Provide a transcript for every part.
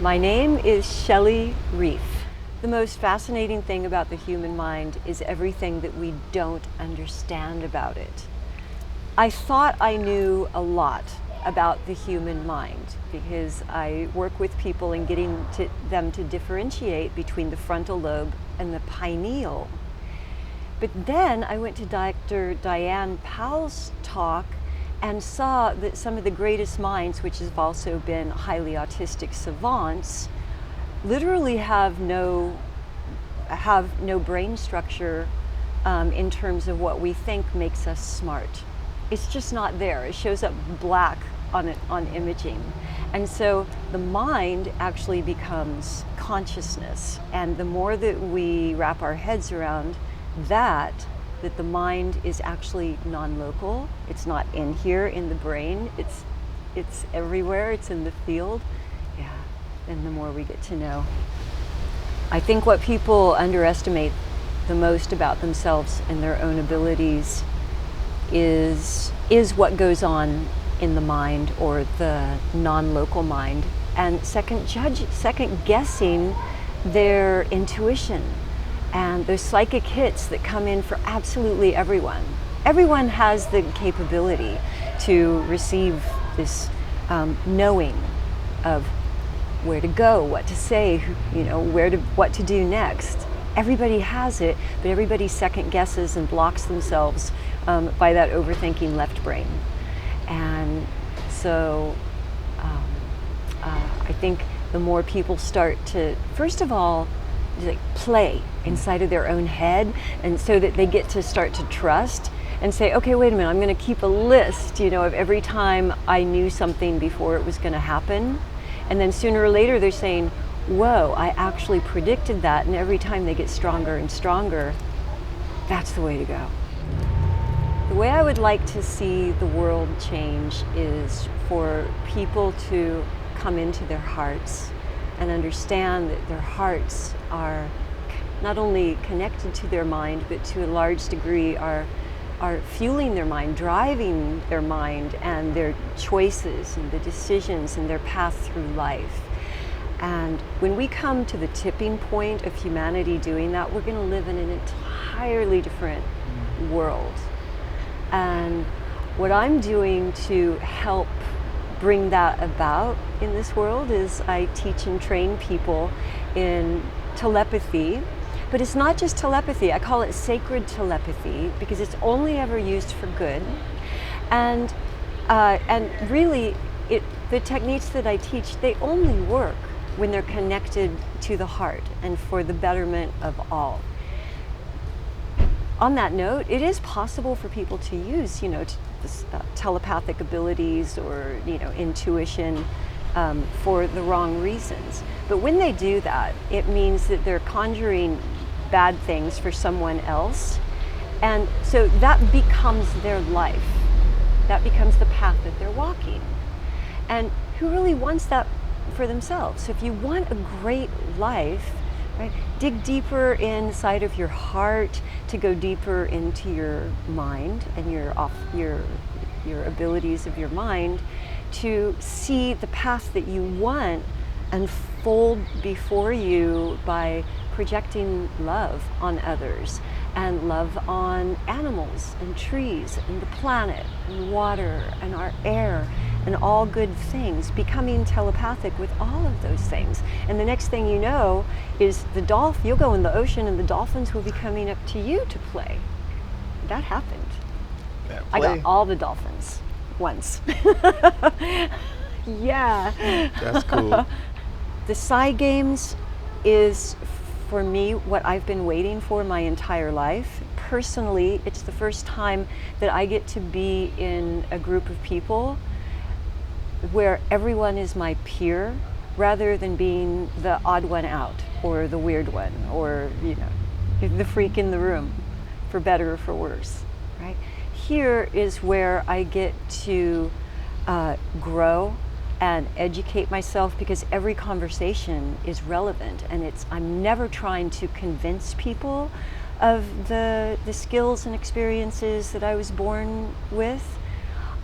My name is Shelly Reef. The most fascinating thing about the human mind is everything that we don't understand about it. I thought I knew a lot about the human mind because I work with people in getting them to differentiate between the frontal lobe and the pineal. But then I went to Dr. Diane Powell's talk and saw that some of the greatest minds, which have also been highly autistic savants, literally have no brain structure in terms of what we think makes us smart. It's just not there. It shows up black on imaging. And so the mind actually becomes consciousness. And the more that we wrap our heads around that the mind is actually non-local, it's not in here in the brain, it's everywhere, it's in the field, yeah, and the more we get to know. I think what people underestimate the most about themselves and their own abilities is what goes on in the mind or the non-local mind, and second guessing their intuition and those psychic hits that come in for absolutely everyone. Everyone has the capability to receive this knowing of where to go, what to say, what to do next. Everybody has it, but everybody second guesses and blocks themselves by that overthinking left brain. And so I think the more people start to, first of all, like play inside of their own head, and so that they get to start to trust and say, okay, wait a minute, I'm going to keep a list, of every time I knew something before it was going to happen. And then sooner or later they're saying, whoa, I actually predicted that. And every time they get stronger and stronger, that's the way to go. The way I would like to see the world change is for people to come into their hearts and understand that their hearts are not only connected to their mind, but to a large degree are fueling their mind, driving their mind and their choices and the decisions and their path through life. And when we come to the tipping point of humanity doing that, we're going to live in an entirely different world. And what I'm doing to help bring that about in this world is I teach and train people in telepathy. But it's not just telepathy. I call it sacred telepathy because it's only ever used for good. And really, the techniques that I teach, they only work when they're connected to the heart and for the betterment of all. On that note, it is possible for people to use, telepathic abilities or, intuition for the wrong reasons. But when they do that, it means that they're conjuring bad things for someone else. And so that becomes their life. That becomes the path that they're walking. And who really wants that for themselves? So if you want a great life, right, dig deeper inside of your heart to go deeper into your mind and your abilities of your mind to see the path that you want unfold before you by projecting love on others and love on animals and trees and the planet and water and our air and all good things, becoming telepathic with all of those things. And the next thing you know is you'll go in the ocean and the dolphins will be coming up to you to play. That happened. I got all the dolphins once. Yeah. That's cool. The PSI Games is, for me, what I've been waiting for my entire life. Personally, it's the first time that I get to be in a group of people where everyone is my peer rather than being the odd one out or the weird one or, the freak in the room, for better or for worse, right? Here is where I get to grow and educate myself because every conversation is relevant, and I'm never trying to convince people of the skills and experiences that I was born with.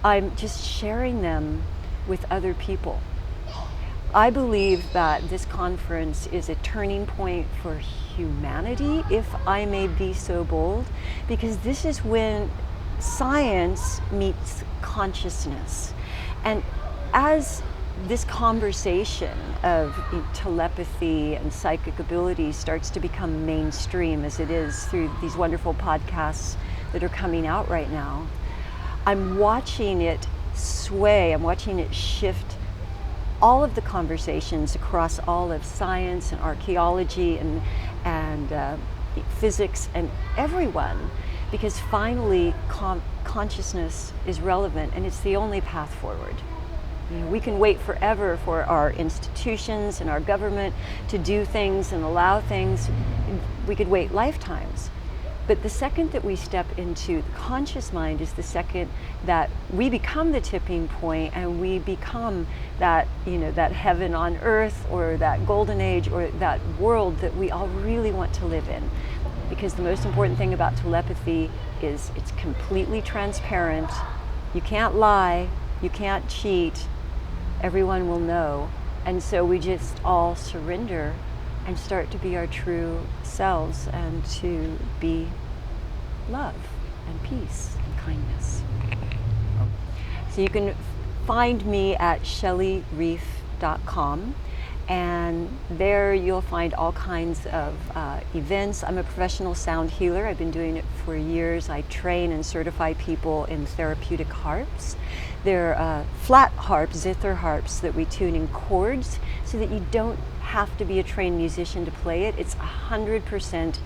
I'm just sharing them with other people. I believe that this conference is a turning point for humanity, if I may be so bold, because this is when science meets consciousness. And as this conversation of telepathy and psychic abilities starts to become mainstream, as it is through these wonderful podcasts that are coming out right now, I'm watching it sway, I'm watching it shift all of the conversations across all of science and archaeology and physics and everyone, because finally consciousness is relevant, and it's the only path forward. You know, we can wait forever for our institutions and our government to do things and allow things. We could wait lifetimes. But the second that we step into the conscious mind is the second that we become the tipping point, and we become that, you know, that heaven on earth, or that golden age, or that world that we all really want to live in. Because the most important thing about telepathy is it's completely transparent. You can't lie, you can't cheat, everyone will know. And so we just all surrender and start to be our true selves, and to be love and peace and kindness. So you can find me at shellyreef.com, and there you'll find all kinds of events. I'm a professional sound healer. I've been doing it for years. I train and certify people in therapeutic harps. They're flat harps, zither harps, that we tune in chords so that you don't have to be a trained musician to play it. It's 100%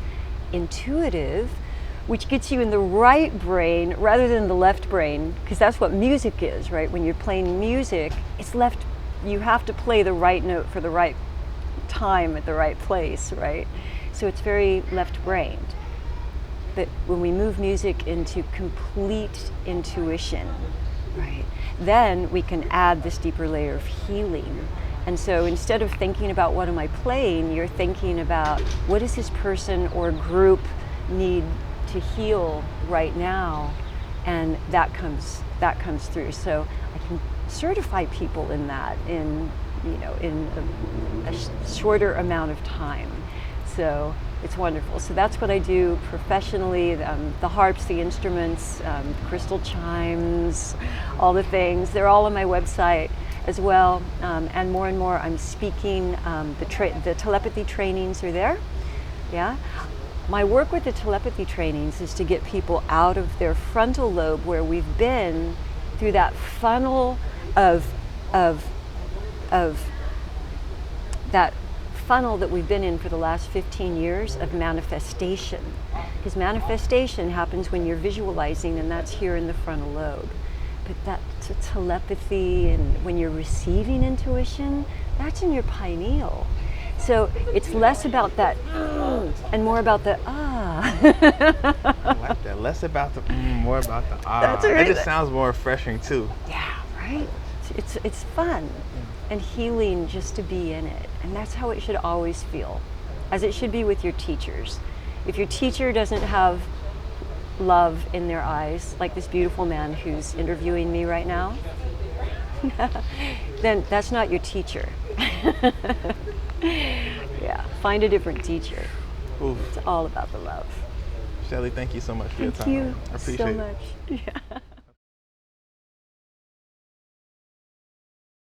intuitive, which gets you in the right brain rather than the left brain, because that's what music is, right? When you're playing music, it's left, you have to play the right note for the right time at the right place, right? So it's very left-brained. But when we move music into complete intuition, right, then we can add this deeper layer of healing. And so instead of thinking about what am I playing, you're thinking about what does this person or group need to heal right now, and that comes through. So I can certify people in that in a shorter amount of time. So it's wonderful. So that's what I do professionally. The harps, the instruments, crystal chimes, all the things, they're all on my website as well. And more I'm speaking. The telepathy trainings are there. Yeah. My work with the telepathy trainings is to get people out of their frontal lobe, where we've been through that funnel of that funnel that we've been in for the last 15 years of manifestation. Because manifestation happens when you're visualizing, and that's here in the frontal lobe. But that's telepathy, and when you're receiving intuition, that's in your pineal. So it's less about that and more about the I like that. Less about the more about the That's right. It just sounds more refreshing too. Yeah, right? It's fun and healing just to be in it. And that's how it should always feel, as it should be with your teachers. If your teacher doesn't have love in their eyes, like this beautiful man who's interviewing me right now, then that's not your teacher. Yeah, find a different teacher. Oof. It's all about the love. Shelly, thank you so much for your time. Thank you I appreciate so it. much. Yeah.